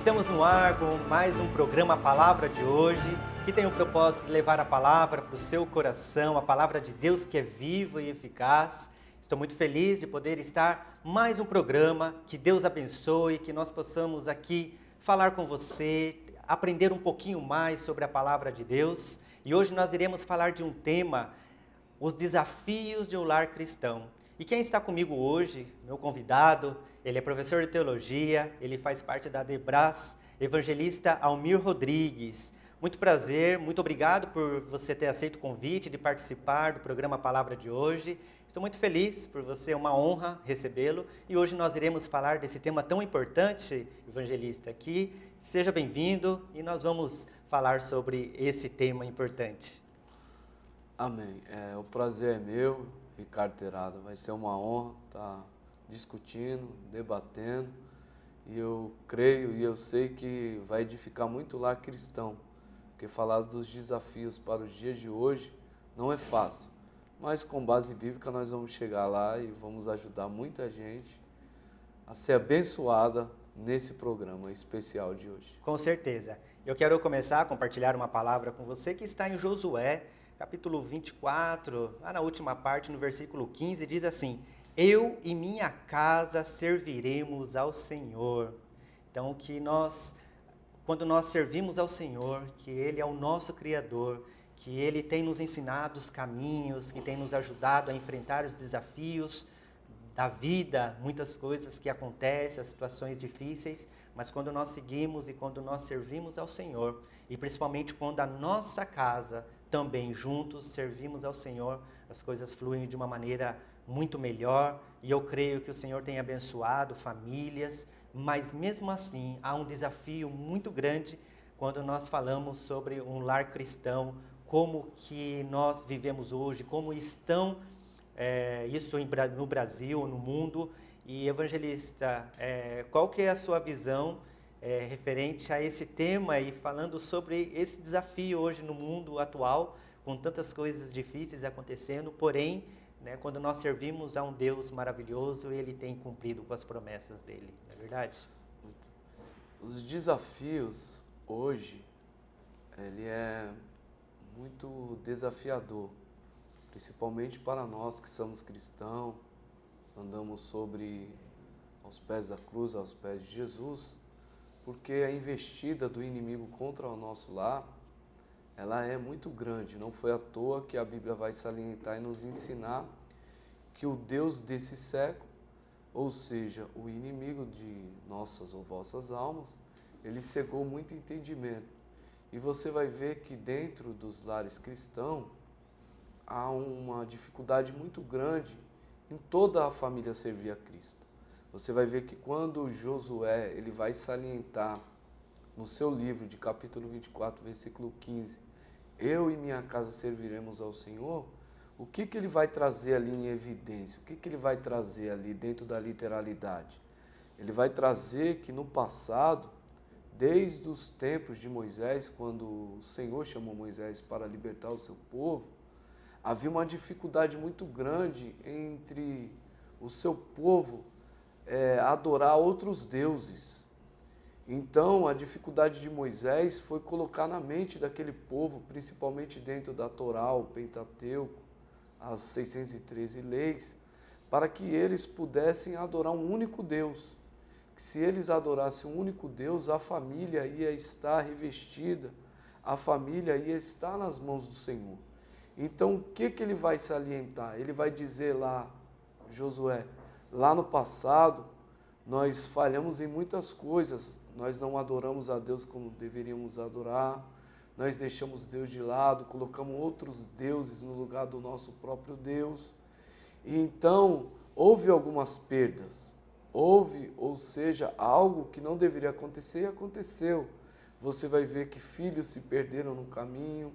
Estamos no ar com mais um programa Palavra de hoje, que tem o propósito de levar a palavra para o seu coração, a palavra de Deus que é viva e eficaz. Estou muito feliz de poder estar mais um programa, que Deus abençoe, que nós possamos aqui falar com você, aprender um pouquinho mais sobre a palavra de Deus. E hoje nós iremos falar de um tema, os desafios de um lar cristão. E quem está comigo hoje, meu convidado, ele é professor de teologia, ele faz parte da Debras, evangelista Almir Rodrigues. Muito prazer, muito obrigado por você ter aceito o convite de participar do programa Palavra de hoje. Estou muito feliz por você, é uma honra recebê-lo. E hoje nós iremos falar desse tema tão importante, evangelista, aqui. Seja bem-vindo e nós vamos falar sobre esse tema importante. Amém. O prazer é meu, Ricardo Terada. Vai ser uma honra estar discutindo, debatendo. E eu creio e eu sei que vai edificar muito lar cristão. Porque falar dos desafios para os dias de hoje não é fácil. Mas com base bíblica nós vamos chegar lá e vamos ajudar muita gente a ser abençoada nesse programa especial de hoje. Com certeza. Eu quero começar a compartilhar uma palavra com você que está em Josué, capítulo 24, lá na última parte, no versículo 15, diz assim: eu e minha casa serviremos ao Senhor. Então, quando nós servimos ao Senhor, que Ele é o nosso Criador, que Ele tem nos ensinado os caminhos, que tem nos ajudado a enfrentar os desafios da vida, muitas coisas que acontecem, as situações difíceis, mas quando nós seguimos e quando nós servimos ao Senhor, e principalmente quando a nossa casa também juntos servimos ao Senhor, as coisas fluem de uma maneira muito melhor, e eu creio que o Senhor tem abençoado famílias, mas mesmo assim há um desafio muito grande quando nós falamos sobre um lar cristão, como que nós vivemos hoje, como estão isso no Brasil, no mundo. E evangelista, qual que é a sua visão referente a esse tema e falando sobre esse desafio hoje no mundo atual, com tantas coisas difíceis acontecendo, porém, quando nós servimos a um Deus maravilhoso, Ele tem cumprido com as promessas dEle, não é verdade? Os desafios hoje, ele é muito desafiador, principalmente para nós que somos cristãos, andamos aos pés da cruz, aos pés de Jesus, porque a investida do inimigo contra o nosso lar, ela é muito grande. Não foi à toa que a Bíblia vai salientar e nos ensinar que o Deus desse século, ou seja, o inimigo de nossas ou vossas almas, ele cegou muito entendimento. E você vai ver que dentro dos lares cristãos há uma dificuldade muito grande em toda a família servir a Cristo. Você vai ver que quando Josué ele vai salientar no seu livro de capítulo 24, versículo 15, eu e minha casa serviremos ao Senhor, o que ele vai trazer ali em evidência? O que ele vai trazer ali dentro da literalidade? Ele vai trazer que no passado, desde os tempos de Moisés, quando o Senhor chamou Moisés para libertar o seu povo, havia uma dificuldade muito grande entre o seu povo adorar outros deuses. Então, a dificuldade de Moisés foi colocar na mente daquele povo, principalmente dentro da Torá, o Pentateuco, as 613 leis, para que eles pudessem adorar um único Deus. Que se eles adorassem um único Deus, a família ia estar revestida, a família ia estar nas mãos do Senhor. Então, o que ele vai salientar? Ele vai dizer lá, Josué, lá no passado, nós falhamos em muitas coisas, nós não adoramos a Deus como deveríamos adorar, nós deixamos Deus de lado, colocamos outros deuses no lugar do nosso próprio Deus. E então, houve algumas perdas, ou seja, algo que não deveria acontecer e aconteceu. Você vai ver que filhos se perderam no caminho,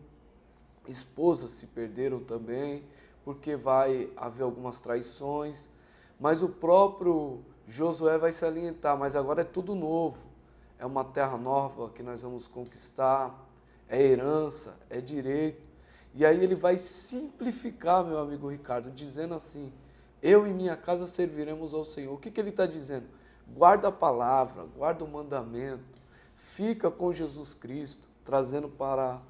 esposas se perderam também, porque vai haver algumas traições, mas o próprio Josué vai salientar, mas agora é tudo novo, é uma terra nova que nós vamos conquistar, é herança, é direito, e aí ele vai simplificar, meu amigo Ricardo, dizendo assim, eu e minha casa serviremos ao Senhor. O que ele está dizendo? Guarda a palavra, guarda o mandamento, fica com Jesus Cristo, trazendo para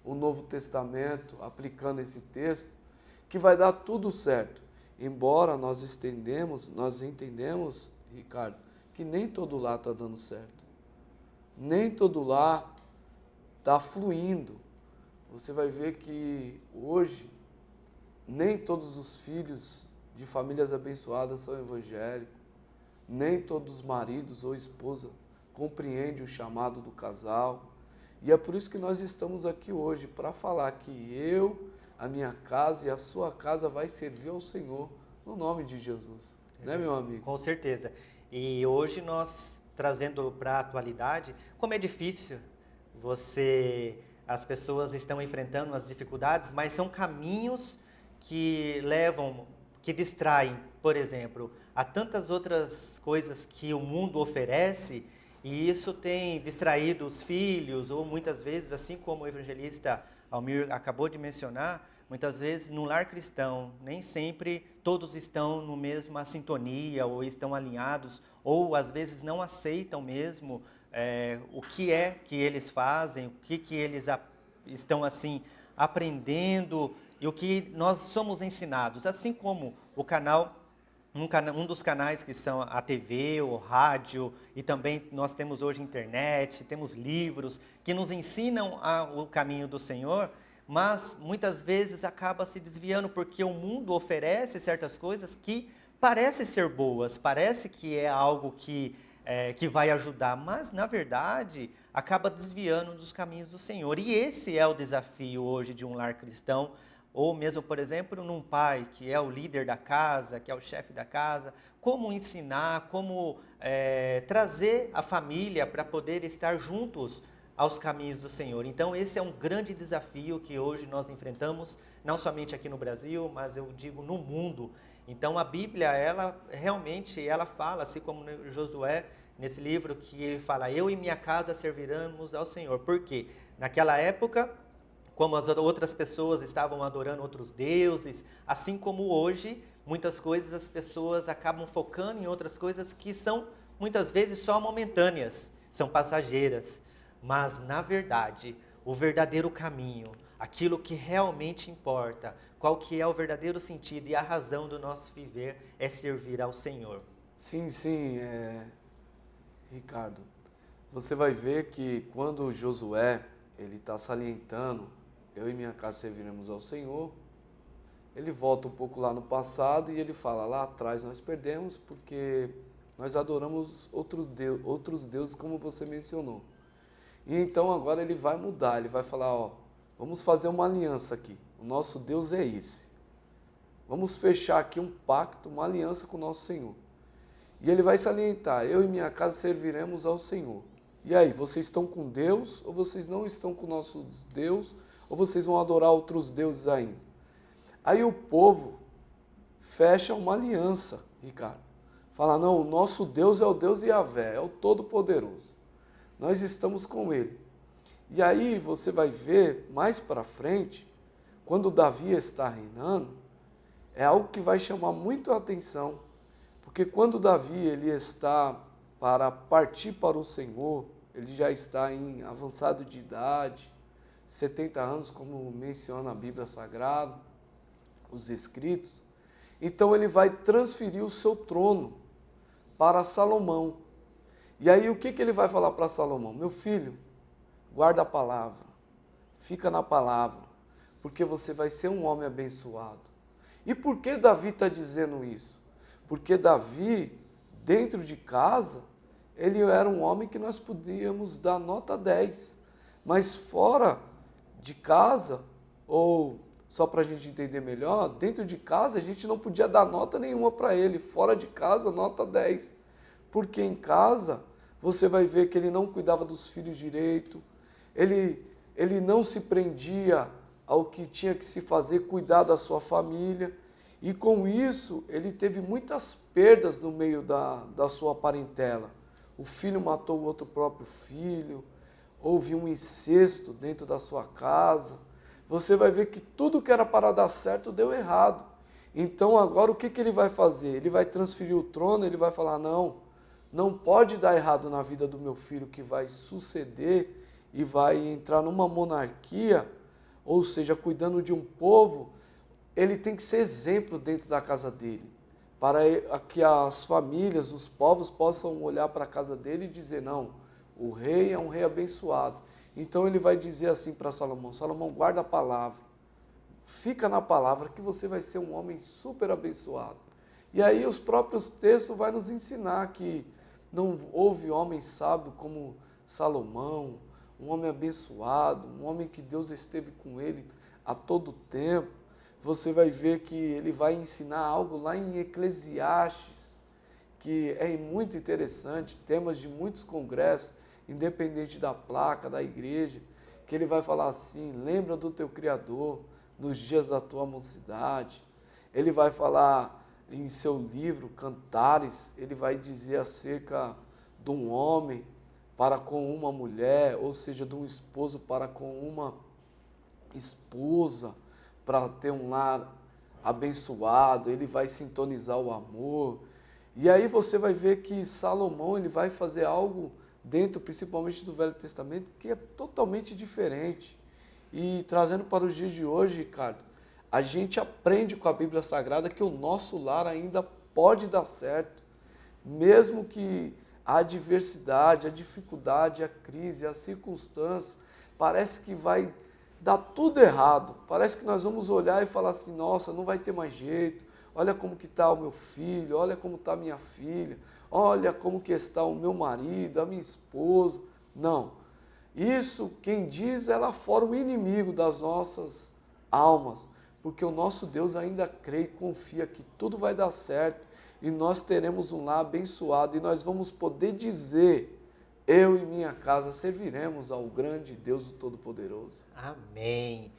o Novo Testamento, aplicando esse texto, que vai dar tudo certo. Embora nós entendemos, Ricardo, que nem todo lar está dando certo. Nem todo lar está fluindo. Você vai ver que hoje nem todos os filhos de famílias abençoadas são evangélicos. Nem todos os maridos ou esposa compreendem o chamado do casal. E é por isso que nós estamos aqui hoje, para falar que eu, a minha casa e a sua casa vai servir ao Senhor, no nome de Jesus. Né, meu amigo? Com certeza. E hoje nós, trazendo para a atualidade, como é difícil as pessoas estão enfrentando as dificuldades, mas são caminhos que levam, que distraem, por exemplo, a tantas outras coisas que o mundo oferece, e isso tem distraído os filhos, ou muitas vezes, assim como o evangelista Almir acabou de mencionar, muitas vezes no lar cristão, nem sempre todos estão na mesma sintonia, ou estão alinhados, ou às vezes não aceitam mesmo o que é que eles fazem, o que eles estão assim aprendendo, e o que nós somos ensinados, assim como o canal, um dos canais que são a TV, o rádio, e também nós temos hoje internet, temos livros que nos ensinam o caminho do Senhor, mas muitas vezes acaba se desviando porque o mundo oferece certas coisas que parecem ser boas, parece que é algo que vai ajudar, mas na verdade acaba desviando dos caminhos do Senhor. E esse é o desafio hoje de um lar cristão, ou mesmo, por exemplo, num pai que é o líder da casa, que é o chefe da casa, como ensinar, como trazer a família para poder estar juntos aos caminhos do Senhor. Então esse é um grande desafio que hoje nós enfrentamos, não somente aqui no Brasil, mas eu digo no mundo. Então a Bíblia, ela realmente fala, assim como Josué, nesse livro, que ele fala, eu e minha casa serviremos ao Senhor. Por quê? Naquela época, como as outras pessoas estavam adorando outros deuses, assim como hoje, muitas coisas as pessoas acabam focando em outras coisas que são muitas vezes só momentâneas, são passageiras. Mas, na verdade, o verdadeiro caminho, aquilo que realmente importa, qual que é o verdadeiro sentido e a razão do nosso viver é servir ao Senhor. Sim, Ricardo, você vai ver que quando Josué ele está salientando, eu e minha casa serviremos ao Senhor, ele volta um pouco lá no passado e ele fala, lá atrás nós perdemos porque nós adoramos outros deuses como você mencionou. E então agora ele vai mudar, ele vai falar, vamos fazer uma aliança aqui, o nosso Deus é esse. Vamos fechar aqui um pacto, uma aliança com o nosso Senhor. E ele vai salientar, eu e minha casa serviremos ao Senhor. E aí, vocês estão com Deus ou vocês não estão com o nosso Deus? Ou vocês vão adorar outros deuses ainda? Aí o povo fecha uma aliança, Ricardo. Fala, não, o nosso Deus é o Deus Yahvé, é o Todo-Poderoso. Nós estamos com Ele. E aí você vai ver mais para frente, quando Davi está reinando, é algo que vai chamar muito a atenção. Porque quando Davi ele está para partir para o Senhor, ele já está em avançado de idade, 70 anos, como menciona a Bíblia Sagrada, os escritos. Então ele vai transferir o seu trono para Salomão. E aí o que ele vai falar para Salomão? Meu filho, guarda a palavra, fica na palavra, porque você vai ser um homem abençoado. E por que Davi está dizendo isso? Porque Davi, dentro de casa, ele era um homem que nós podíamos dar nota 10. Mas fora de casa, ou só para a gente entender melhor, dentro de casa a gente não podia dar nota nenhuma para ele. Fora de casa, nota 10. Porque em casa, você vai ver que ele não cuidava dos filhos direito, ele não se prendia ao que tinha que se fazer, cuidar da sua família. E com isso, ele teve muitas perdas no meio da sua parentela. O filho matou o outro próprio filho, houve um incesto dentro da sua casa. Você vai ver que tudo que era para dar certo deu errado. Então agora o que ele vai fazer? Ele vai transferir o trono, ele vai falar, não, não pode dar errado na vida do meu filho que vai suceder e vai entrar numa monarquia, ou seja, cuidando de um povo, ele tem que ser exemplo dentro da casa dele, para que as famílias, os povos possam olhar para a casa dele e dizer, não, o rei é um rei abençoado. Então ele vai dizer assim para Salomão, Salomão, guarda a palavra, fica na palavra que você vai ser um homem super abençoado. E aí os próprios textos vão nos ensinar que não houve homem sábio como Salomão, um homem abençoado, um homem que Deus esteve com ele a todo tempo. Você vai ver que ele vai ensinar algo lá em Eclesiastes, que é muito interessante, temas de muitos congressos, independente da placa, da igreja, que ele vai falar assim, lembra do teu Criador nos dias da tua mocidade. Ele vai falar em seu livro, Cantares, ele vai dizer acerca de um homem para com uma mulher, ou seja, de um esposo para com uma esposa, para ter um lar abençoado, ele vai sintonizar o amor. E aí você vai ver que Salomão ele vai fazer algo dentro, principalmente do Velho Testamento, que é totalmente diferente. E trazendo para os dias de hoje, Ricardo, a gente aprende com a Bíblia Sagrada que o nosso lar ainda pode dar certo, mesmo que a adversidade, a dificuldade, a crise, as circunstâncias, parece que vai dar tudo errado. Parece que nós vamos olhar e falar assim, nossa, não vai ter mais jeito, olha como que está o meu filho, olha como está a minha filha, olha como que está o meu marido, a minha esposa. Não, isso quem diz é lá fora o inimigo das nossas almas, porque o nosso Deus ainda crê e confia que tudo vai dar certo e nós teremos um lar abençoado e nós vamos poder dizer, eu e minha casa serviremos ao grande Deus o Todo-Poderoso. Amém.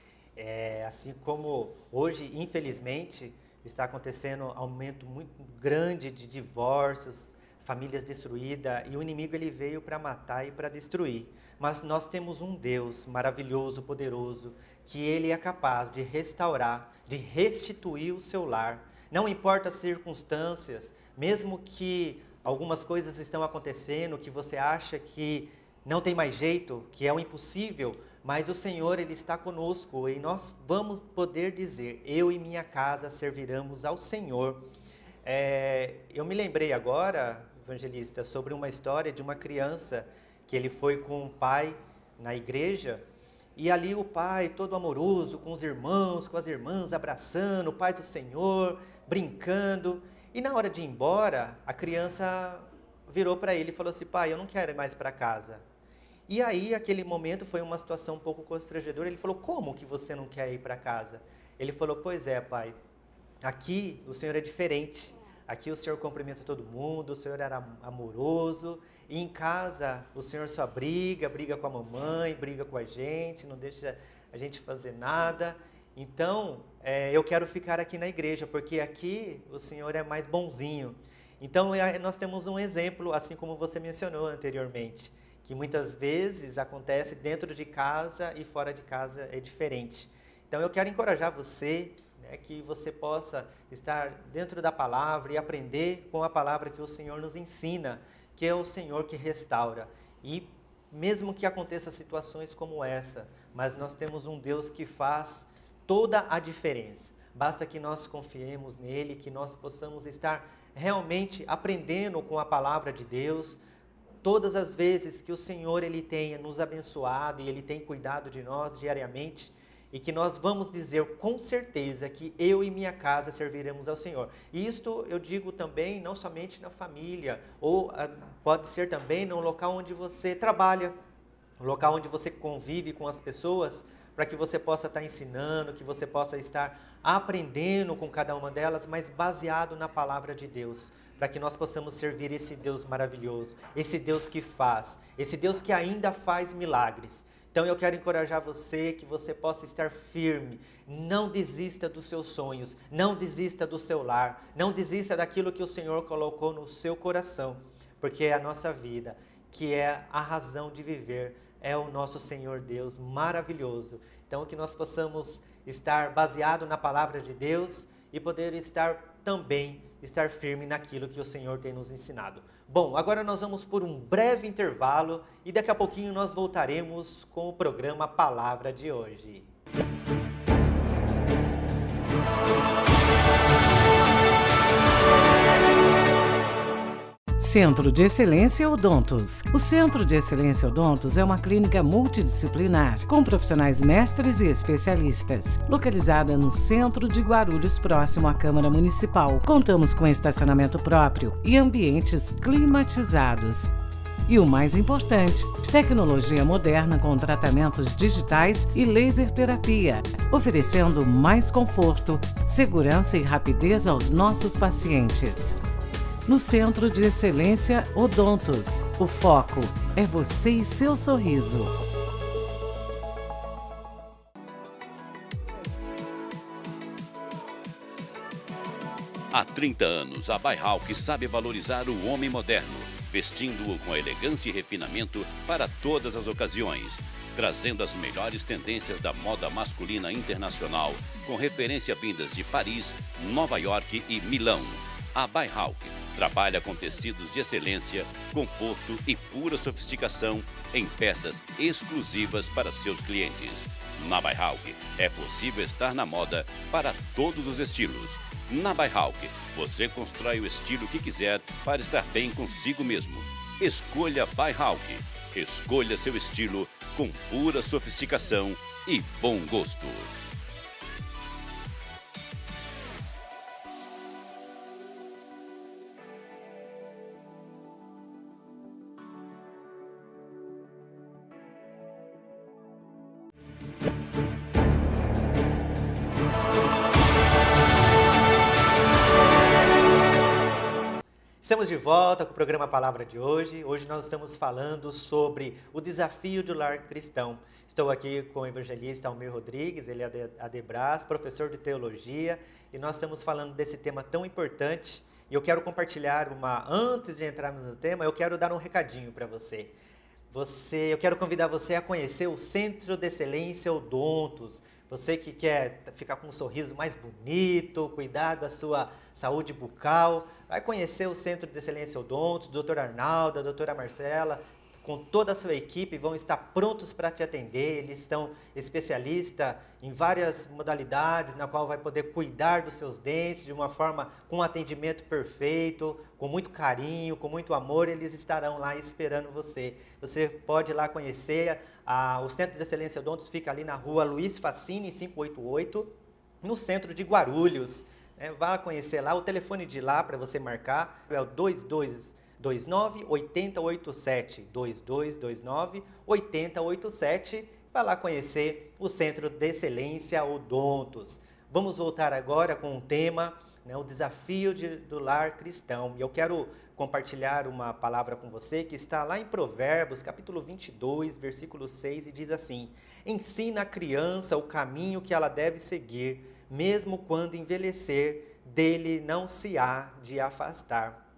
Assim como hoje, infelizmente, está acontecendo um aumento muito grande de divórcios, famílias destruídas, e o inimigo ele veio para matar e para destruir. Mas nós temos um Deus maravilhoso, poderoso, que ele é capaz de restaurar, de restituir o seu lar. Não importa as circunstâncias, mesmo que algumas coisas estão acontecendo, que você acha que não tem mais jeito, que é o impossível, mas o Senhor ele está conosco e nós vamos poder dizer, eu e minha casa serviremos ao Senhor. Eu me lembrei agora, evangelista, sobre uma história de uma criança que ele foi com o pai na igreja e ali o pai todo amoroso com os irmãos, com as irmãs, abraçando o Pai do Senhor, brincando. E na hora de ir embora, a criança virou para ele e falou assim, pai, eu não quero ir mais para casa. E aí, aquele momento foi uma situação um pouco constrangedora. Ele falou, como que você não quer ir para casa? Ele falou, pois é, pai, aqui o Senhor é diferente. Aqui o Senhor cumprimenta todo mundo, o Senhor era amoroso. E em casa o Senhor só briga com a mamãe, briga com a gente, não deixa a gente fazer nada. Então, eu quero ficar aqui na igreja, porque aqui o Senhor é mais bonzinho. Então, nós temos um exemplo, assim como você mencionou anteriormente, que muitas vezes acontece dentro de casa e fora de casa é diferente. Então, eu quero encorajar você, né, que você possa estar dentro da palavra e aprender com a palavra que o Senhor nos ensina, que é o Senhor que restaura. E mesmo que aconteça situações como essa, mas nós temos um Deus que faz toda a diferença. Basta que nós confiemos nele, que nós possamos estar realmente aprendendo com a palavra de Deus. Todas as vezes que o Senhor ele tenha nos abençoado e ele tem cuidado de nós diariamente, e que nós vamos dizer com certeza que eu e minha casa serviremos ao Senhor. E isto eu digo também não somente na família, ou pode ser também no local onde você trabalha, no local onde você convive com as pessoas, para que você possa estar ensinando, que você possa estar aprendendo com cada uma delas, mas baseado na palavra de Deus, para que nós possamos servir esse Deus maravilhoso, esse Deus que faz, esse Deus que ainda faz milagres. Então eu quero encorajar você, que você possa estar firme, não desista dos seus sonhos, não desista do seu lar, não desista daquilo que o Senhor colocou no seu coração, porque é a nossa vida, que é a razão de viver, é o nosso Senhor Deus maravilhoso. Então que nós possamos estar baseado na palavra de Deus e poder estar também, estar firme naquilo que o Senhor tem nos ensinado. Bom, agora nós vamos por um breve intervalo e daqui a pouquinho nós voltaremos com o programa Palavra de hoje. Centro de Excelência Odontos. O Centro de Excelência Odontos é uma clínica multidisciplinar, com profissionais mestres e especialistas. Localizada no centro de Guarulhos, próximo à Câmara Municipal. Contamos com estacionamento próprio e ambientes climatizados. E o mais importante, tecnologia moderna com tratamentos digitais e laser terapia, oferecendo mais conforto, segurança e rapidez aos nossos pacientes. No Centro de Excelência Odontos, o foco é você e seu sorriso. Há 30 anos, a By-Hawk sabe valorizar o homem moderno, vestindo-o com elegância e refinamento para todas as ocasiões, trazendo as melhores tendências da moda masculina internacional, com referência vindas de Paris, Nova York e Milão. A By-Hawk trabalha com tecidos de excelência, conforto e pura sofisticação em peças exclusivas para seus clientes. Na By-Hawk é possível estar na moda para todos os estilos. Na By-Hawk você constrói o estilo que quiser para estar bem consigo mesmo. Escolha By-Hawk. Escolha seu estilo com pura sofisticação e bom gosto. Estamos de volta com o programa Palavra de hoje. Hoje nós estamos falando sobre o desafio do lar cristão. Estou aqui com o evangelista Almir Rodrigues, ele é Adebras, professor de teologia, e nós estamos falando desse tema tão importante. E eu quero compartilhar antes de entrarmos no tema, eu quero dar um recadinho para você. Eu quero convidar você a conhecer o Centro de Excelência Odontos. Você que quer ficar com um sorriso mais bonito, cuidar da sua saúde bucal, vai conhecer o Centro de Excelência Odontos, o Dr. Arnaldo, a doutora Marcela, com toda a sua equipe, vão estar prontos para te atender. Eles estão especialistas em várias modalidades, na qual vai poder cuidar dos seus dentes de uma forma, com um atendimento perfeito, com muito carinho, com muito amor. Eles estarão lá esperando você. Você pode ir lá conhecer. O Centro de Excelência Odontos fica ali na rua Luiz Facini, 588, no centro de Guarulhos. Vá conhecer lá. O telefone de lá para você marcar é o 2229-8087, 2229-8087. Vai lá conhecer o Centro de Excelência Odontos. Vamos voltar agora com um tema, o desafio do lar cristão. E eu quero compartilhar uma palavra com você que está lá em Provérbios, capítulo 22, versículo 6, e diz assim: ensina a criança o caminho que ela deve seguir, mesmo quando envelhecer, dele não se há de afastar.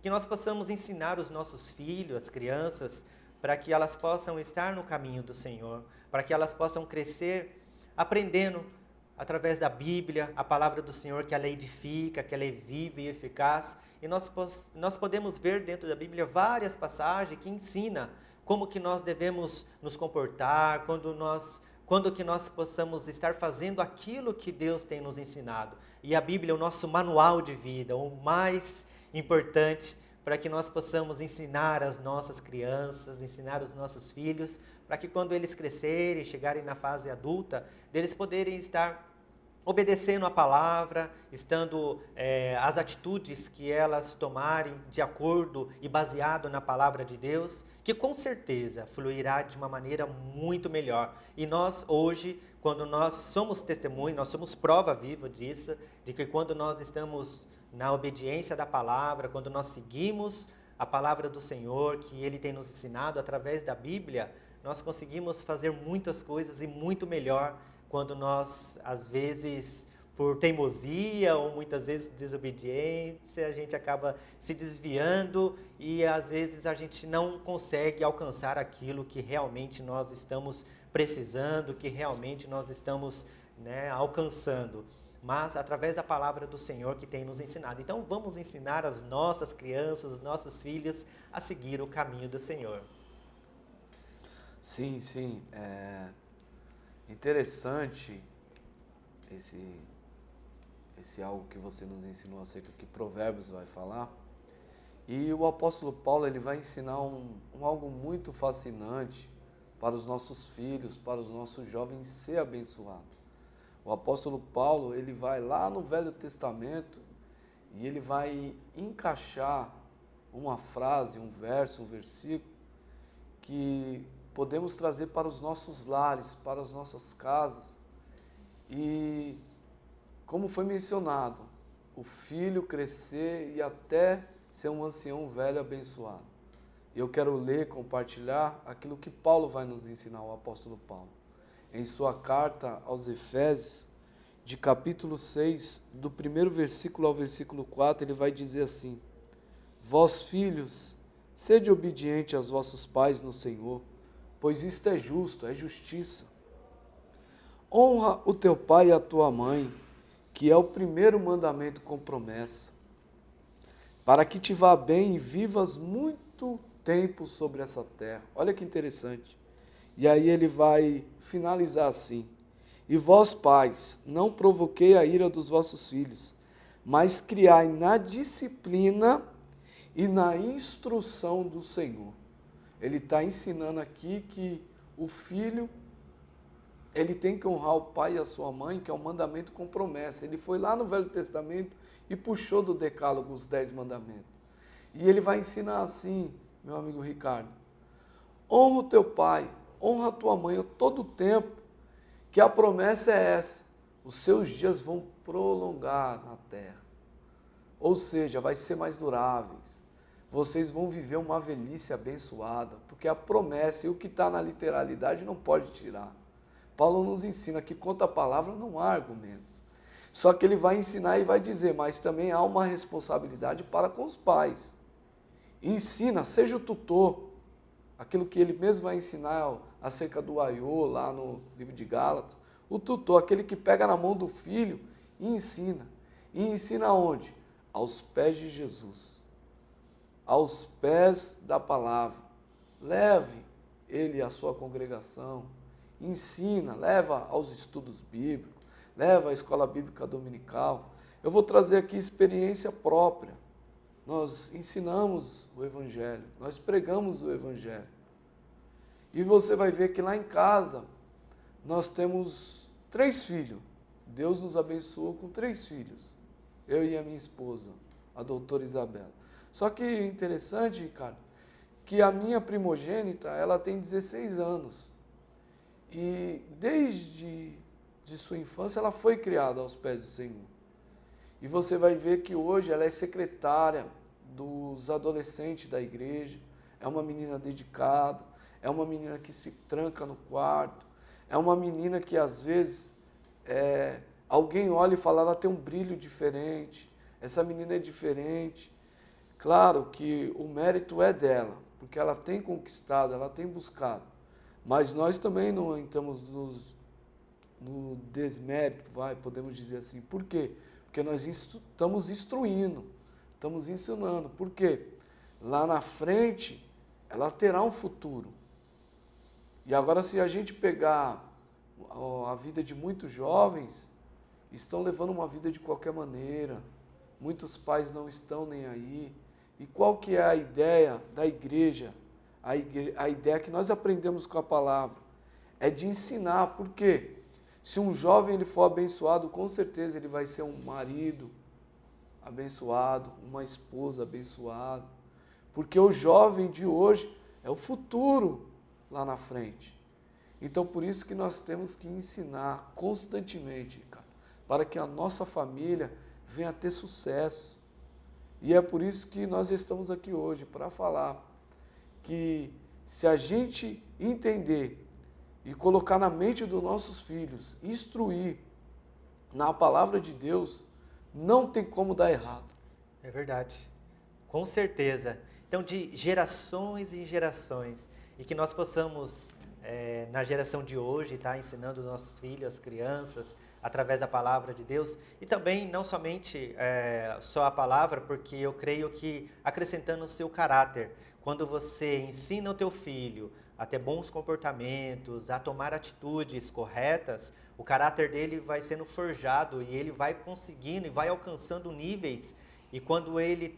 Que nós possamos ensinar os nossos filhos, as crianças, para que elas possam estar no caminho do Senhor, para que elas possam crescer aprendendo através da Bíblia, a palavra do Senhor, que ela edifica, que ela é viva e eficaz. E nós podemos ver dentro da Bíblia várias passagens que ensinam como que nós devemos nos comportar, quando que nós possamos estar fazendo aquilo que Deus tem nos ensinado. E a Bíblia é o nosso manual de vida, o mais importante para que nós possamos ensinar as nossas crianças, ensinar os nossos filhos, para que quando eles crescerem, chegarem na fase adulta, eles poderem estar obedecendo a palavra, estando as atitudes que elas tomarem de acordo e baseado na palavra de Deus, que com certeza fluirá de uma maneira muito melhor. E nós hoje, quando nós somos testemunho, nós somos prova viva disso, de que quando nós estamos na obediência da palavra, quando nós seguimos a palavra do Senhor, que Ele tem nos ensinado através da Bíblia, nós conseguimos fazer muitas coisas e muito melhor quando nós, às vezes, por teimosia ou muitas vezes desobediência, a gente acaba se desviando e às vezes a gente não consegue alcançar aquilo que realmente nós estamos precisando, que realmente nós estamos alcançando. mas através da palavra do Senhor que tem nos ensinado. Então vamos ensinar as nossas crianças, os nossos filhos a seguir o caminho do Senhor. Sim, sim. É interessante esse algo que você nos ensinou acerca do que Provérbios vai falar. E o apóstolo Paulo ele vai ensinar algo muito fascinante para os nossos filhos, para os nossos jovens ser abençoado. O apóstolo Paulo ele vai lá no Velho Testamento e ele vai encaixar uma frase, um verso, um versículo que podemos trazer para os nossos lares, para as nossas casas. E como foi mencionado, o filho crescer e até ser um ancião velho abençoado. Eu quero ler, compartilhar aquilo que Paulo vai nos ensinar, o apóstolo Paulo. Em sua carta aos Efésios, de capítulo 6, do primeiro versículo ao versículo 4, ele vai dizer assim: Vós, filhos, sede obediente aos vossos pais no Senhor, pois isto é justo, é justiça. Honra o teu pai e a tua mãe, que é o primeiro mandamento com promessa, para que te vá bem e vivas muito tempo sobre essa terra. Olha que interessante. E aí ele vai finalizar assim: E vós, pais, não provoquei a ira dos vossos filhos, mas criai na disciplina e na instrução do Senhor. Ele está ensinando aqui que o filho, ele tem que honrar o pai e a sua mãe, que é um mandamento com promessa. Ele foi lá no Velho Testamento e puxou do decálogo os 10 mandamentos. E ele vai ensinar assim, meu amigo Ricardo: honra o teu pai, honra a tua mãe a todo tempo, que a promessa é essa: os seus dias vão prolongar na terra. Ou seja, vai ser mais duráveis. Vocês vão viver uma velhice abençoada, porque a promessa e o que está na literalidade não pode tirar. Paulo nos ensina que contra a palavra não há argumentos. Só que ele vai ensinar e vai dizer, mas também há uma responsabilidade para com os pais. Ensina, seja o tutor. Aquilo que ele mesmo vai ensinar acerca do aiô, lá no livro de Gálatas. O tutor, aquele que pega na mão do filho e ensina. E ensina onde? Aos pés de Jesus. Aos pés da palavra. Leve ele à sua congregação. Ensina, leva aos estudos bíblicos, leva à escola bíblica dominical. Eu vou trazer aqui experiência própria. Nós ensinamos o Evangelho, nós pregamos o Evangelho. E você vai ver que lá em casa nós temos 3 filhos. Deus nos abençoou com 3 filhos. Eu e a minha esposa, a doutora Isabela. Só que interessante, Ricardo, que a minha primogênita, ela tem 16 anos. E desde de sua infância ela foi criada aos pés do Senhor. E você vai ver que hoje ela é secretária dos adolescentes da igreja, é uma menina dedicada, é uma menina que se tranca no quarto, é uma menina que às vezes alguém olha e fala, ela tem um brilho diferente, essa menina é diferente. Claro que o mérito é dela, porque ela tem conquistado, ela tem buscado. Mas nós também não entramos no desmérito, podemos dizer assim. Por quê? Porque nós estamos instruindo, estamos ensinando. Por quê? Lá na frente, ela terá um futuro. E agora, se a gente pegar a vida de muitos jovens, estão levando uma vida de qualquer maneira. Muitos pais não estão nem aí. E qual que é a ideia da igreja? A ideia que nós aprendemos com a palavra é de ensinar. Por quê? Se um jovem ele for abençoado, com certeza ele vai ser um marido abençoado, uma esposa abençoada. Porque o jovem de hoje é o futuro lá na frente. Então, por isso que nós temos que ensinar constantemente, cara, para que a nossa família venha a ter sucesso. E é por isso que nós estamos aqui hoje, para falar que se a gente entender e colocar na mente dos nossos filhos, instruir na palavra de Deus, não tem como dar errado. É verdade, com certeza. Então, de gerações em gerações. e que nós possamos, na geração de hoje, estar ensinando os nossos filhos, as crianças, através da palavra de Deus, e também não somente só a palavra, porque eu creio que acrescentando o seu caráter, quando você ensina o teu filho a ter bons comportamentos, a tomar atitudes corretas, o caráter dele vai sendo forjado e ele vai conseguindo e vai alcançando níveis. E quando ele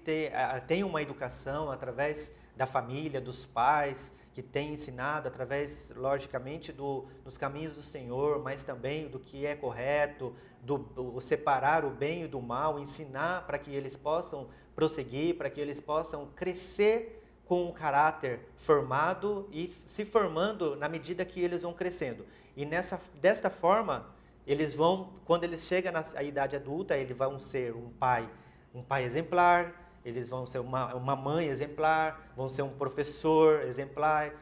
tem uma educação através da família, dos pais, que tem ensinado através, logicamente, dos caminhos do Senhor, mas também do que é correto, do separar o bem e do mal, ensinar para que eles possam prosseguir, para que eles possam crescer com o caráter formado e se formando na medida que eles vão crescendo. E desta forma, eles vão, quando eles chegam à idade adulta, eles vão ser um pai exemplar, eles vão ser uma mãe exemplar, vão ser um professor exemplar,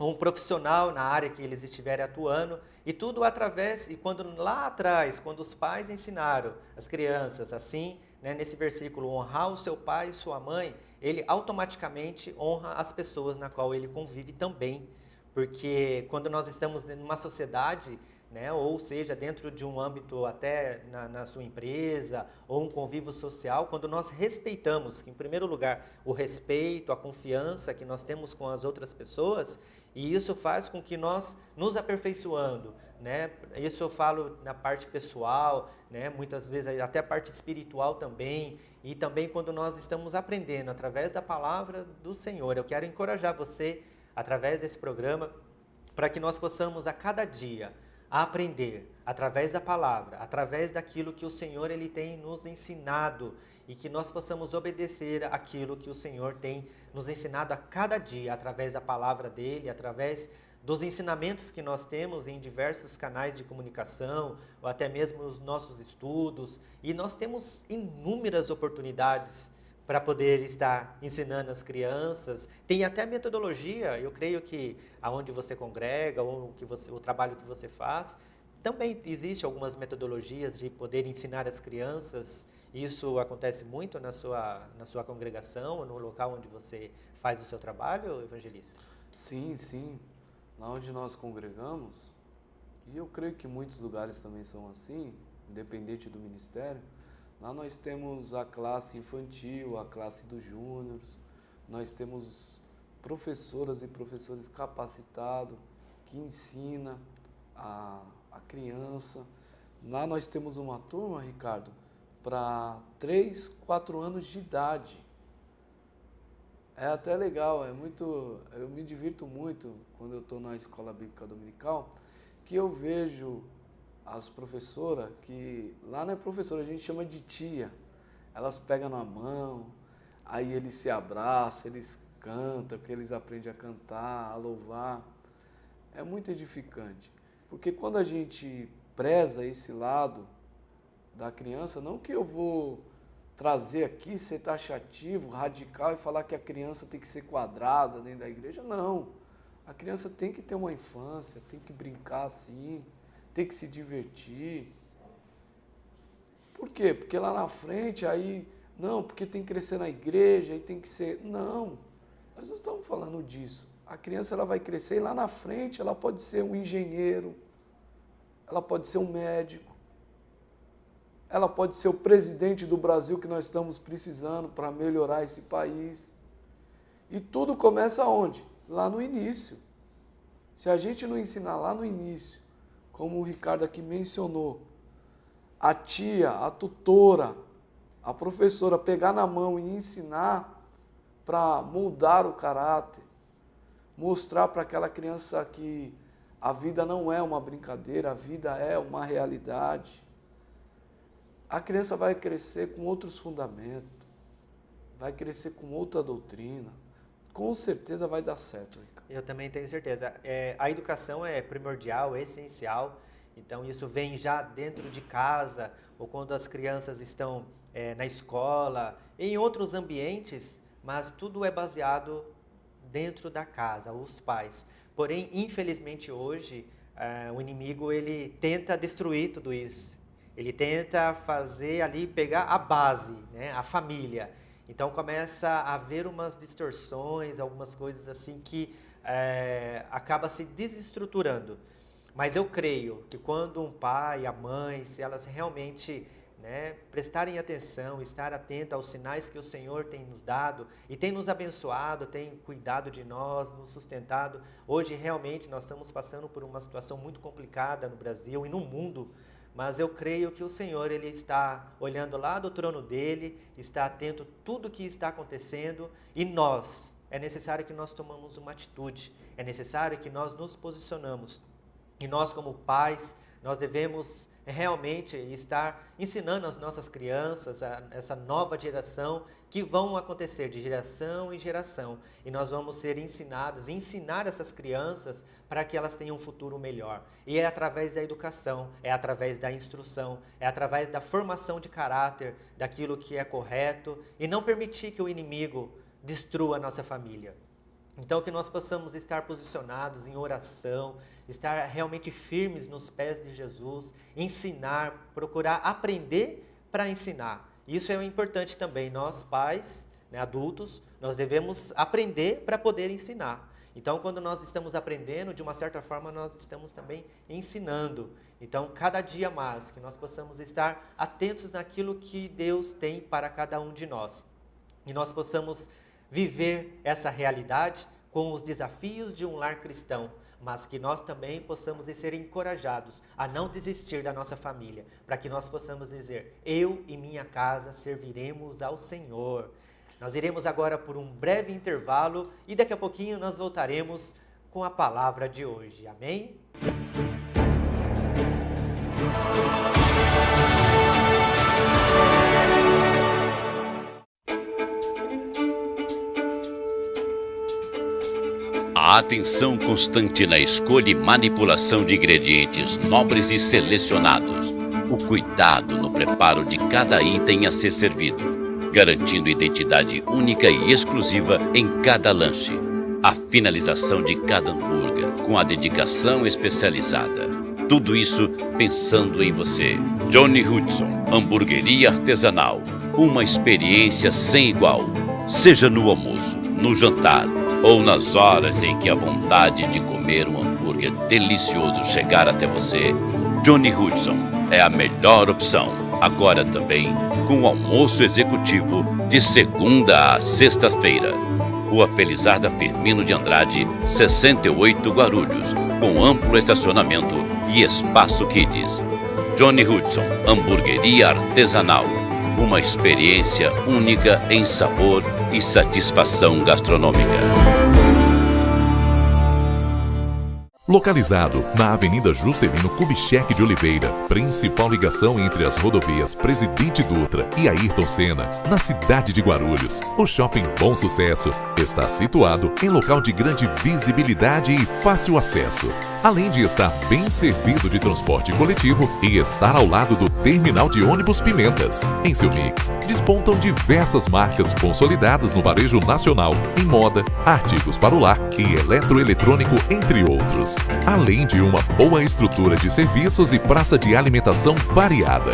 um profissional na área que eles estiverem atuando, e tudo através, e quando lá atrás, quando os pais ensinaram as crianças assim, né, nesse versículo, honrar o seu pai e sua mãe, ele automaticamente honra as pessoas na qual ele convive também, porque quando nós estamos numa sociedade, né, ou seja, dentro de um âmbito até na sua empresa, ou um convívio social, quando nós respeitamos, em primeiro lugar, o respeito, a confiança que nós temos com as outras pessoas, e isso faz com que nós nos aperfeiçoando, né? Isso eu falo na parte pessoal, né? Muitas vezes até a parte espiritual também, e também quando nós estamos aprendendo através da palavra do Senhor. Eu quero encorajar você, através desse programa, para que nós possamos a cada dia a aprender através da palavra, através daquilo que o Senhor ele tem nos ensinado e que nós possamos obedecer aquilo que o Senhor tem nos ensinado a cada dia, através da palavra dele, através dos ensinamentos que nós temos em diversos canais de comunicação, ou até mesmo os nossos estudos, e nós temos inúmeras oportunidades para poder estar ensinando as crianças. Tem até metodologia, eu creio que aonde você congrega, ou o trabalho que você faz, também existe algumas metodologias de poder ensinar as crianças. Isso acontece muito na sua congregação, no local onde você faz o seu trabalho, evangelista? Sim, sim. Lá onde nós congregamos, e eu creio que muitos lugares também são assim, independente do ministério, lá nós temos a classe infantil, a classe dos júniores, nós temos professoras e professores capacitados que ensinam a criança. Lá nós temos uma turma, Ricardo, para 3, 4 anos de idade. É até legal, eu me divirto muito quando eu estou na escola bíblica dominical, que eu vejo as professoras, que lá não é professora, a gente chama de tia, elas pegam na mão, aí eles se abraçam, eles cantam, que eles aprendem a cantar, a louvar. É muito edificante, porque quando a gente preza esse lado da criança, não que eu vou trazer aqui, ser taxativo, radical e falar que a criança tem que ser quadrada dentro da igreja, não. A criança tem que ter uma infância, tem que brincar assim, tem que se divertir. Por quê? Porque lá na frente, aí, não, porque tem que crescer na igreja, aí tem que ser... Não, nós não estamos falando disso. A criança ela vai crescer e lá na frente ela pode ser um engenheiro, ela pode ser um médico, ela pode ser o presidente do Brasil que nós estamos precisando para melhorar esse país. E tudo começa onde? Lá no início. Se a gente não ensinar lá no início, como o Ricardo aqui mencionou, a tia, a tutora, a professora pegar na mão e ensinar para moldar o caráter, mostrar para aquela criança que a vida não é uma brincadeira, a vida é uma realidade. A criança vai crescer com outros fundamentos, vai crescer com outra doutrina. Com certeza vai dar certo, Ricardo. Eu também tenho certeza. A educação é primordial, é essencial. Então, isso vem já dentro de casa, ou quando as crianças estão na escola, em outros ambientes, mas tudo é baseado dentro da casa, os pais. Porém, infelizmente, hoje, o inimigo ele tenta destruir tudo isso. Ele tenta fazer ali, pegar a base, né, a família. Então começa a haver umas distorções, algumas coisas assim que acaba se desestruturando. Mas eu creio que quando um pai e a mãe, se elas realmente prestarem atenção, estar atento aos sinais que o Senhor tem nos dado e tem nos abençoado, tem cuidado de nós, nos sustentado. Hoje realmente nós estamos passando por uma situação muito complicada no Brasil e no mundo, mas eu creio que o Senhor, Ele está olhando lá do trono dEle, está atento a tudo que está acontecendo e é necessário que nós tomamos uma atitude, é necessário que nós nos posicionamos. E nós como pais, nós devemos realmente estar ensinando as nossas crianças, essa nova geração, que vão acontecer de geração em geração. E nós vamos ser ensinados, ensinar essas crianças para que elas tenham um futuro melhor. E é através da educação, é através da instrução, é através da formação de caráter, daquilo que é correto, e não permitir que o inimigo destrua a nossa família. Então, que nós possamos estar posicionados em oração, estar realmente firmes nos pés de Jesus, ensinar, procurar aprender para ensinar. Isso é importante também. Nós, pais, adultos, nós devemos aprender para poder ensinar. Então, quando nós estamos aprendendo, de uma certa forma, nós estamos também ensinando. Então, cada dia mais, que nós possamos estar atentos naquilo que Deus tem para cada um de nós. E nós possamos viver essa realidade com os desafios de um lar cristão, mas que nós também possamos ser encorajados a não desistir da nossa família, para que nós possamos dizer, eu e minha casa serviremos ao Senhor. Nós iremos agora por um breve intervalo e daqui a pouquinho nós voltaremos com a palavra de hoje. Amém? A atenção constante na escolha e manipulação de ingredientes nobres e selecionados. O cuidado no preparo de cada item a ser servido, garantindo identidade única e exclusiva em cada lanche. A finalização de cada hambúrguer com a dedicação especializada. Tudo isso pensando em você. Johnny Hudson, hamburgueria artesanal. Uma experiência sem igual. Seja no almoço, no jantar ou nas horas em que a vontade de comer um hambúrguer delicioso chegar até você, Johnny Hudson é a melhor opção. Agora também com o almoço executivo de segunda a sexta-feira. Rua Felizarda Firmino de Andrade, 68 Guarulhos, com amplo estacionamento e espaço kids. Johnny Hudson, hamburgueria artesanal. Uma experiência única em sabor e satisfação gastronômica. Localizado na Avenida Juscelino Kubitschek de Oliveira, principal ligação entre as rodovias Presidente Dutra e Ayrton Senna, na cidade de Guarulhos, o Shopping Bom Sucesso está situado em local de grande visibilidade e fácil acesso, além de estar bem servido de transporte coletivo e estar ao lado do Terminal de Ônibus Pimentas. Em seu mix, despontam diversas marcas consolidadas no varejo nacional, em moda, artigos para o lar e eletroeletrônico, entre outros. Além de uma boa estrutura de serviços e praça de alimentação variada.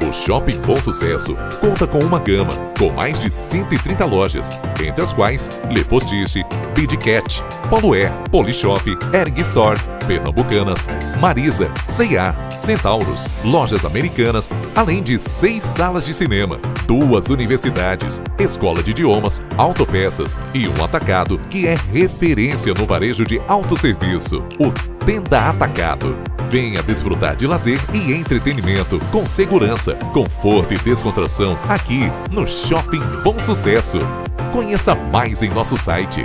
O Shopping Bom Sucesso conta com uma gama com mais de 130 lojas, entre as quais Le Postiche, Bidcat, Polo Air, Polishop, Erg Store, Pernambucanas, Marisa, C&A, Centauros, Lojas Americanas, além de 6 salas de cinema, 2 universidades, escola de idiomas, autopeças e um atacado que é referência no varejo de autosserviço, o Tenda Atacado. Venha desfrutar de lazer e entretenimento com segurança, conforto e descontração aqui no Shopping Bom Sucesso. Conheça mais em nosso site.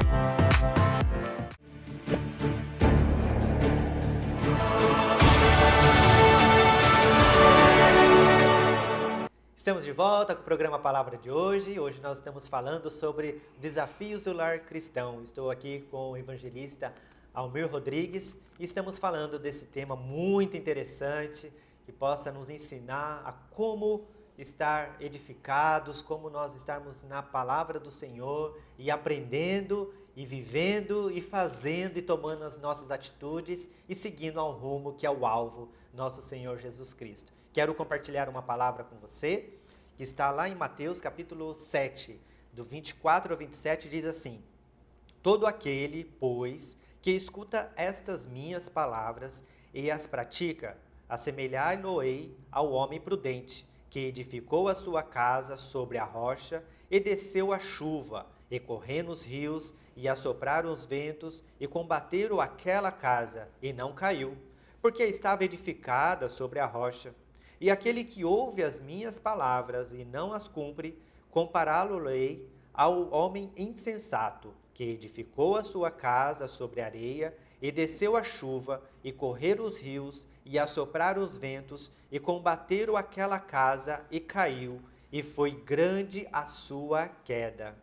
Estamos de volta com o programa Palavra de hoje. Hoje nós estamos falando sobre desafios do lar cristão. Estou aqui com o evangelista Almir Rodrigues e estamos falando desse tema muito interessante que possa nos ensinar a como estar edificados, como nós estarmos na palavra do Senhor e aprendendo e vivendo e fazendo e tomando as nossas atitudes e seguindo ao rumo que é o alvo, nosso Senhor Jesus Cristo. Quero compartilhar uma palavra com você que está lá em Mateus capítulo 7, do 24 ao 27, diz assim: Todo aquele, pois, que escuta estas minhas palavras e as pratica, assemelhar-lo-ei ao homem prudente, que edificou a sua casa sobre a rocha, e desceu a chuva, e correram os rios, e assopraram os ventos, e combateram aquela casa, e não caiu, porque estava edificada sobre a rocha. E aquele que ouve as minhas palavras e não as cumpre, compará-lo-ei ao homem insensato, que edificou a sua casa sobre a areia, e desceu a chuva, e correram os rios, e assopraram os ventos, e combateram aquela casa, e caiu, e foi grande a sua queda.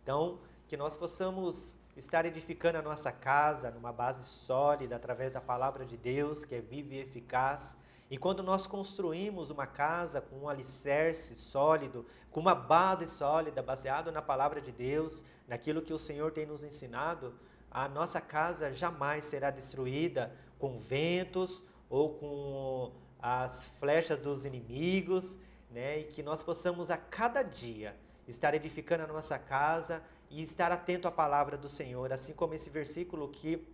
Então, que nós possamos estar edificando a nossa casa numa base sólida, através da palavra de Deus, que é viva e eficaz. E quando nós construímos uma casa com um alicerce sólido, com uma base sólida, baseado na palavra de Deus, naquilo que o Senhor tem nos ensinado, a nossa casa jamais será destruída com ventos ou com as flechas dos inimigos, né? E que nós possamos a cada dia estar edificando a nossa casa e estar atento à palavra do Senhor, assim como esse versículo que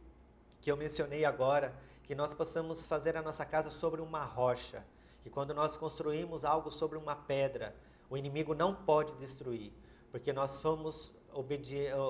eu mencionei agora, que nós possamos fazer a nossa casa sobre uma rocha, que quando nós construímos algo sobre uma pedra, o inimigo não pode destruir, porque nós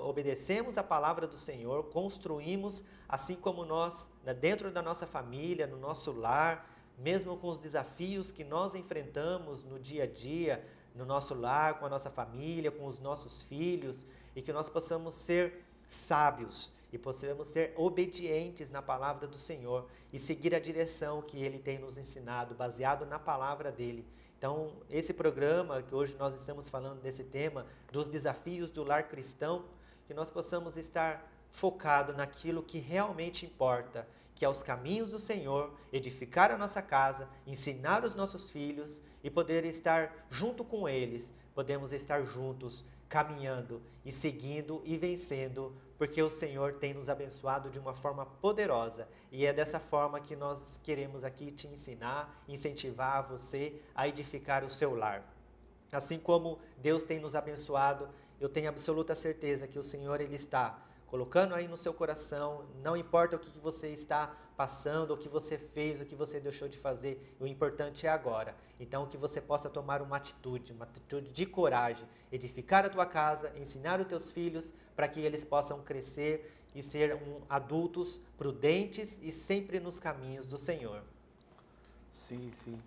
obedecemos a palavra do Senhor, construímos assim como nós, dentro da nossa família, no nosso lar, mesmo com os desafios que nós enfrentamos no dia a dia, no nosso lar, com a nossa família, com os nossos filhos, e que nós possamos ser sábios e possamos ser obedientes na palavra do Senhor e seguir a direção que Ele tem nos ensinado, baseado na palavra dEle. Então, esse programa, que hoje nós estamos falando desse tema, dos desafios do lar cristão, que nós possamos estar focado naquilo que realmente importa, que é os caminhos do Senhor, edificar a nossa casa, ensinar os nossos filhos e poder estar junto com eles, podemos estar juntos, caminhando e seguindo e vencendo, porque o Senhor tem nos abençoado de uma forma poderosa. E é dessa forma que nós queremos aqui te ensinar, incentivar você a edificar o seu lar. Assim como Deus tem nos abençoado, eu tenho absoluta certeza que o Senhor, Ele está colocando aí no seu coração, não importa o que você está passando, o que você fez, o que você deixou de fazer, o importante é agora. Então, que você possa tomar uma atitude de coragem, edificar a tua casa, ensinar os teus filhos, para que eles possam crescer e ser adultos prudentes e sempre nos caminhos do Senhor. Sim, sim.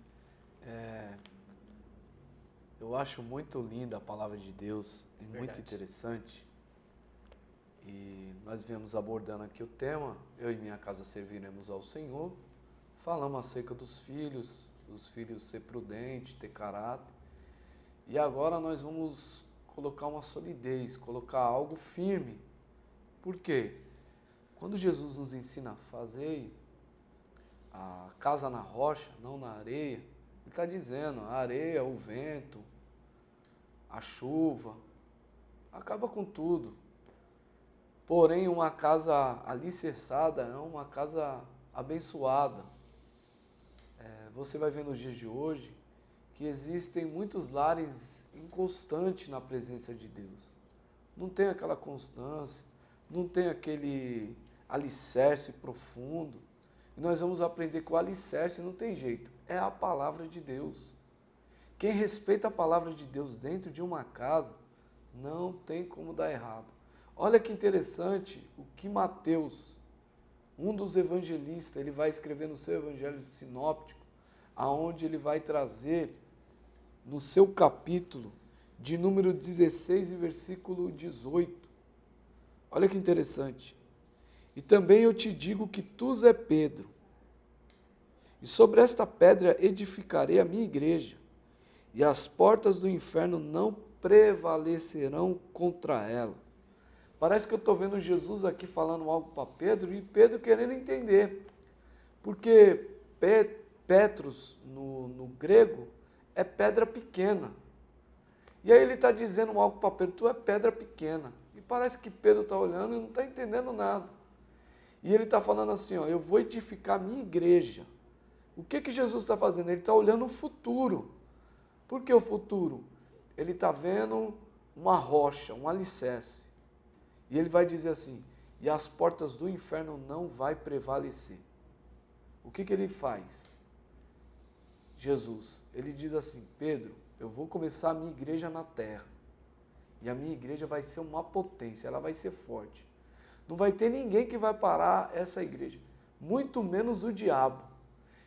Eu acho muito linda a palavra de Deus, e muito interessante. E nós viemos abordando aqui o tema, eu e minha casa serviremos ao Senhor. Falamos acerca dos filhos ser prudente, ter caráter. E agora nós vamos colocar uma solidez, colocar algo firme. Por quê? Quando Jesus nos ensina a fazer a casa na rocha, não na areia, Ele está dizendo, a areia, o vento, a chuva, acaba com tudo. Porém, uma casa alicerçada é uma casa abençoada. Você vai ver nos dias de hoje que existem muitos lares inconstantes na presença de Deus. Não tem aquela constância, não tem aquele alicerce profundo. E nós vamos aprender que o alicerce não tem jeito, é a palavra de Deus. Quem respeita a palavra de Deus dentro de uma casa, não tem como dar errado. Olha que interessante o que Mateus, um dos evangelistas, ele vai escrever no seu evangelho sinóptico, aonde ele vai trazer no seu capítulo de número 16 e versículo 18. Olha que interessante. E também eu te digo que tu és Pedro, e sobre esta pedra edificarei a minha igreja, e as portas do inferno não prevalecerão contra ela. Parece que eu estou vendo Jesus aqui falando algo para Pedro, e Pedro querendo entender. Porque Petros, no grego, é pedra pequena. E aí ele está dizendo algo para Pedro, tu é pedra pequena. E parece que Pedro está olhando e não está entendendo nada. E ele está falando assim, ó, eu vou edificar a minha igreja. O que Jesus está fazendo? Ele está olhando o futuro. Por que o futuro? Ele está vendo uma rocha, um alicerce. E ele vai dizer assim, e as portas do inferno não vai prevalecer. O que ele faz? Jesus, ele diz assim, Pedro, eu vou começar a minha igreja na terra. E a minha igreja vai ser uma potência, ela vai ser forte. Não vai ter ninguém que vai parar essa igreja, muito menos o diabo.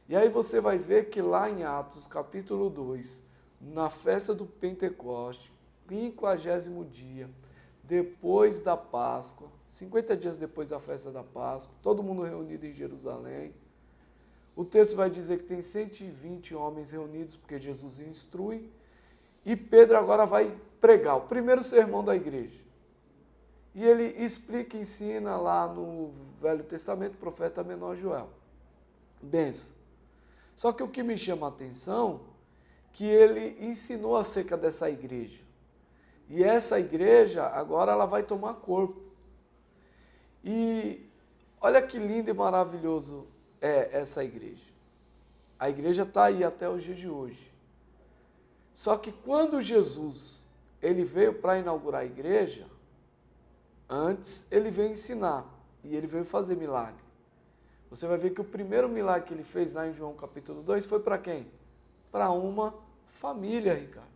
E aí você vai ver que lá em Atos, capítulo 2, na festa do Pentecoste, 50º dia, depois da Páscoa, 50 dias depois da festa da Páscoa, todo mundo reunido em Jerusalém. O texto vai dizer que tem 120 homens reunidos, porque Jesus instrui, e Pedro agora vai pregar o primeiro sermão da igreja. E ele explica e ensina lá no Velho Testamento, o profeta menor Joel. Benção. Só que o que me chama a atenção, que ele ensinou acerca dessa igreja. E essa igreja, agora ela vai tomar corpo. E olha que lindo e maravilhoso é essa igreja. A igreja está aí até os dias de hoje. Só que quando Jesus ele veio para inaugurar a igreja, antes ele veio ensinar e ele veio fazer milagre. Você vai ver que o primeiro milagre que ele fez lá em João capítulo 2 foi para quem? Para uma família, Ricardo.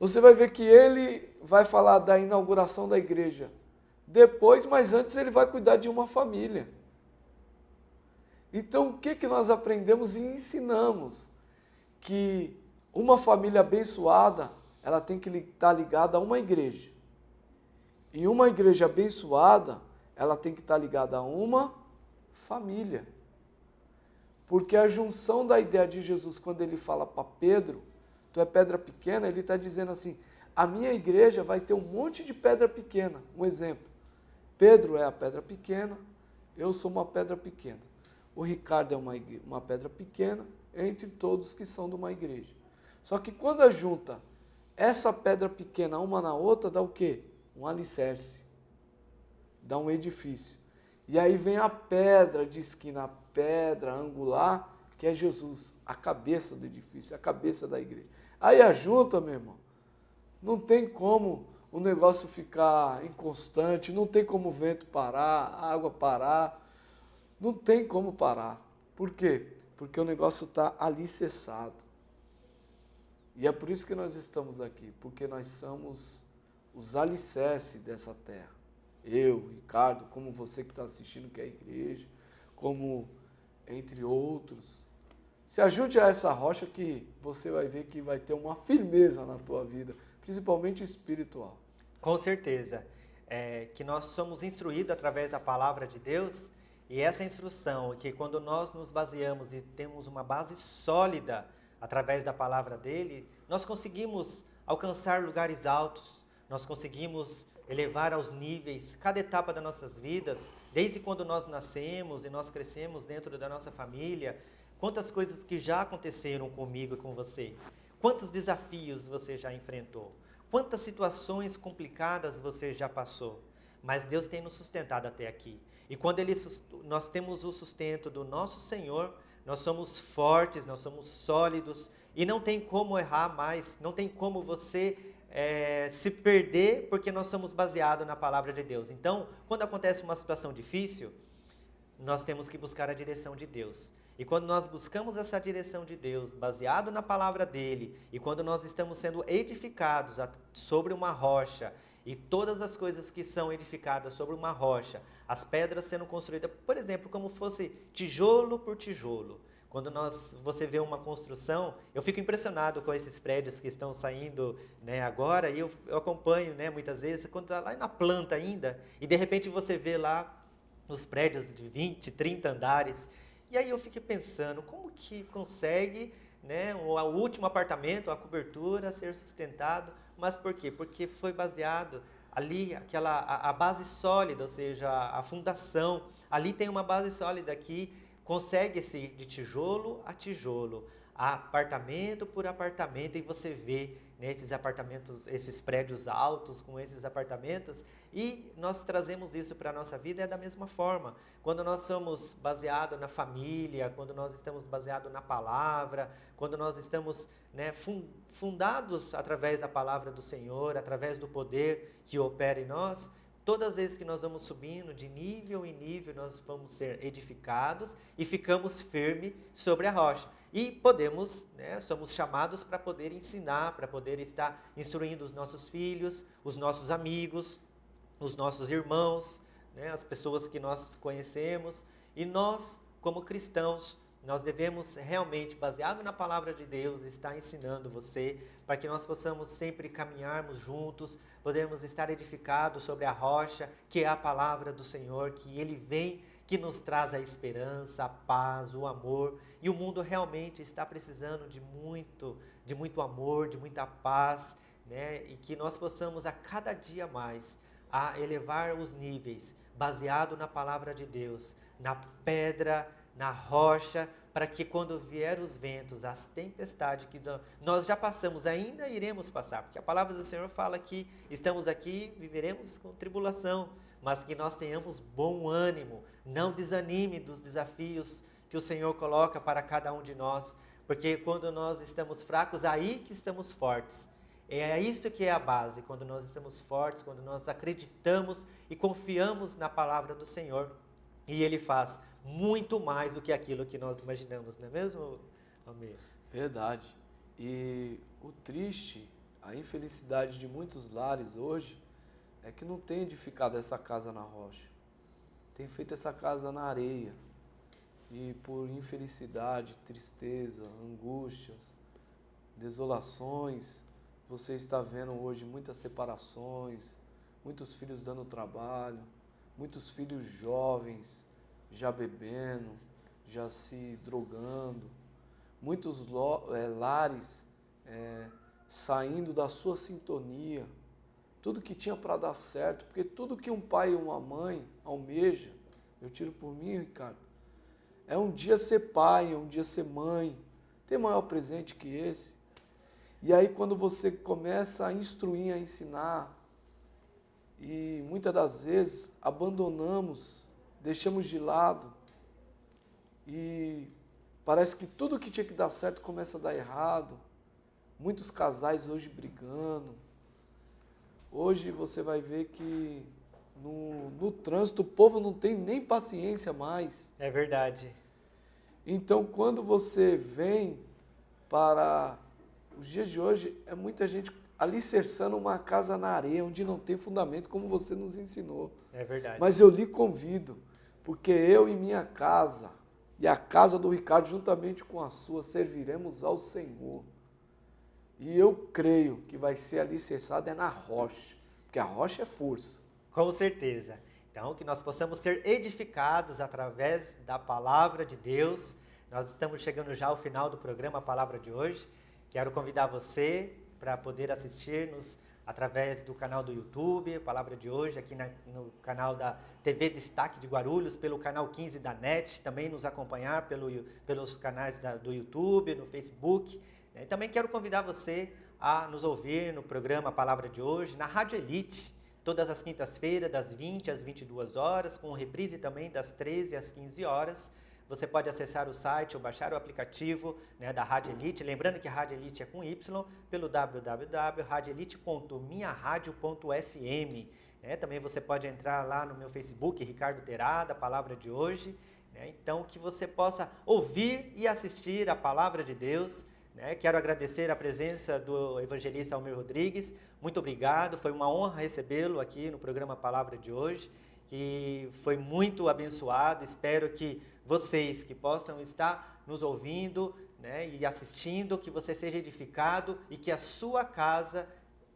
Você vai ver que ele vai falar da inauguração da igreja depois, mas antes ele vai cuidar de uma família. Então, o que nós aprendemos e ensinamos? Que uma família abençoada, ela tem que estar ligada a uma igreja. E uma igreja abençoada, ela tem que estar ligada a uma família. Porque a junção da ideia de Jesus, quando ele fala para Pedro, tu é pedra pequena, ele está dizendo assim, a minha igreja vai ter um monte de pedra pequena. Um exemplo, Pedro é a pedra pequena, eu sou uma pedra pequena. O Ricardo é uma pedra pequena entre todos que são de uma igreja. Só que quando a junta essa pedra pequena uma na outra, dá o quê? Um alicerce. Dá um edifício. E aí vem a pedra de esquina, a pedra angular, que é Jesus, a cabeça do edifício, a cabeça da igreja. Aí a junta, meu irmão, não tem como o negócio ficar inconstante, não tem como o vento parar, a água parar, não tem como parar. Por quê? Porque o negócio está alicerçado. E é por isso que nós estamos aqui, porque nós somos os alicerces dessa terra. Eu, Ricardo, como você que está assistindo, que é a igreja, como entre outros. Se ajude a essa rocha que você vai ver que vai ter uma firmeza na tua vida, principalmente espiritual. Com certeza. Que nós somos instruídos através da palavra de Deus, e essa instrução, que quando nós nos baseamos e temos uma base sólida através da palavra dele, nós conseguimos alcançar lugares altos, nós conseguimos elevar aos níveis cada etapa das nossas vidas, desde quando nós nascemos e nós crescemos dentro da nossa família. Quantas coisas que já aconteceram comigo e com você, quantos desafios você já enfrentou, quantas situações complicadas você já passou, mas Deus tem nos sustentado até aqui. E quando nós temos o sustento do nosso Senhor, nós somos fortes, nós somos sólidos, e não tem como errar mais, não tem como você se perder, porque nós somos baseados na palavra de Deus. Então, quando acontece uma situação difícil, nós temos que buscar a direção de Deus. E quando nós buscamos essa direção de Deus, baseado na palavra dele, e quando nós estamos sendo edificados sobre uma rocha, e todas as coisas que são edificadas sobre uma rocha, as pedras sendo construídas, por exemplo, como fosse tijolo por tijolo. Quando você vê uma construção, eu fico impressionado com esses prédios que estão saindo, né, agora, e eu acompanho, né, muitas vezes, quando está lá na planta ainda, e de repente você vê lá os prédios de 20, 30 andares, e aí eu fico pensando, como que consegue, né, o último apartamento, a cobertura, ser sustentado? Mas por quê? Porque foi baseado ali, a base sólida, ou seja, a fundação. Ali tem uma base sólida que consegue-se de tijolo a tijolo, apartamento por apartamento, e você vê, né, esses apartamentos, esses prédios altos com esses apartamentos, e nós trazemos isso para a nossa vida, é da mesma forma. Quando nós somos baseados na família, quando nós estamos baseados na palavra, quando nós estamos, né, fundados através da palavra do Senhor, através do poder que opera em nós, todas as vezes que nós vamos subindo de nível em nível, nós vamos ser edificados e ficamos firmes sobre a rocha. E podemos, somos chamados para poder ensinar, para poder estar instruindo os nossos filhos, os nossos amigos, os nossos irmãos, as pessoas que nós conhecemos. E nós, como cristãos, nós devemos realmente, baseado na palavra de Deus, estar ensinando você, para que nós possamos sempre caminharmos juntos, podemos estar edificados sobre a rocha, que é a palavra do Senhor, que Ele vem, que nos traz a esperança, a paz, o amor. E o mundo realmente está precisando de muito amor, de muita paz, e que nós possamos a cada dia mais a elevar os níveis, baseado na palavra de Deus, na pedra, na rocha, para que quando vier os ventos, as tempestades que nós já passamos, ainda iremos passar, porque a palavra do Senhor fala que estamos aqui, viveremos com tribulação, mas que nós tenhamos bom ânimo, não desanime dos desafios que o Senhor coloca para cada um de nós, porque quando nós estamos fracos, aí que estamos fortes. É isso que é a base, quando nós estamos fortes, quando nós acreditamos e confiamos na palavra do Senhor, e Ele faz muito mais do que aquilo que nós imaginamos, não é mesmo, Almir? Verdade. E o triste, a infelicidade de muitos lares hoje, é que não tem edificado essa casa na rocha. Tem feito essa casa na areia. E por infelicidade, tristeza, angústias, desolações, você está vendo hoje muitas separações, muitos filhos dando trabalho, muitos filhos jovens já bebendo, já se drogando, muitos lares saindo da sua sintonia, tudo que tinha para dar certo, porque tudo que um pai e uma mãe almeja, eu tiro por mim, Ricardo, é um dia ser pai, é um dia ser mãe, tem maior presente que esse. E aí quando você começa a instruir, a ensinar, e muitas das vezes abandonamos, deixamos de lado, e parece que tudo que tinha que dar certo começa a dar errado. Muitos casais hoje brigando. Hoje você vai ver que no trânsito o povo não tem nem paciência mais. É verdade. Então quando você vem para os dias de hoje, é muita gente alicerçando uma casa na areia, onde não tem fundamento, como você nos ensinou. É verdade. Mas eu lhe convido, porque eu e minha casa, e a casa do Ricardo, juntamente com a sua, serviremos ao Senhor. E eu creio que vai ser alicerçada na rocha, porque a rocha é força. Com certeza. Então, que nós possamos ser edificados através da palavra de Deus. Nós estamos chegando já ao final do programa, a palavra de hoje. Quero convidar você para poder assistir-nos através do canal do YouTube, a palavra de hoje, aqui no canal da TV Destaque de Guarulhos, pelo canal 15 da NET, também nos acompanhar pelos canais do YouTube, no Facebook. E também quero convidar você a nos ouvir no programa Palavra de Hoje, na Rádio Elite, todas as quintas-feiras, das 20 às 22 horas, com reprise também das 13 às 15 horas. Você pode acessar o site ou baixar o aplicativo da Rádio Elite. Lembrando que a Rádio Elite é com Y, pelo www.radioelite.minharadio.fm. Também você pode entrar lá no meu Facebook, Ricardo Terada, Palavra de Hoje. Então, que você possa ouvir e assistir a Palavra de Deus. Quero agradecer a presença do evangelista Almir Rodrigues. Muito obrigado, foi uma honra recebê-lo aqui no programa Palavra de Hoje, que foi muito abençoado. Espero que vocês que possam estar nos ouvindo e assistindo, que você seja edificado e que a sua casa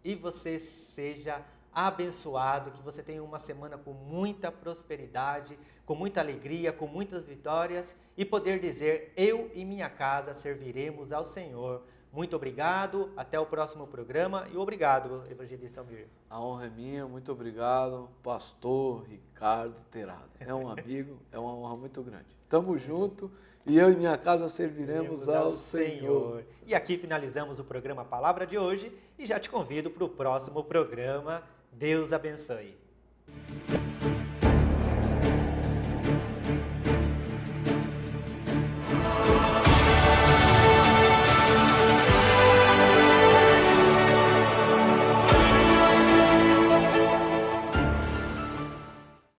e você seja abençoado, que você tenha uma semana com muita prosperidade, com muita alegria, com muitas vitórias e poder dizer, eu e minha casa serviremos ao Senhor. Muito obrigado, até o próximo programa e obrigado, evangelista Almir. A honra é minha, muito obrigado, pastor Ricardo Terada. É um amigo, é uma honra muito grande. Tamo junto e eu e minha casa serviremos ao Senhor. E aqui finalizamos o programa Palavra de Hoje e já te convido para o próximo programa. Deus abençoe.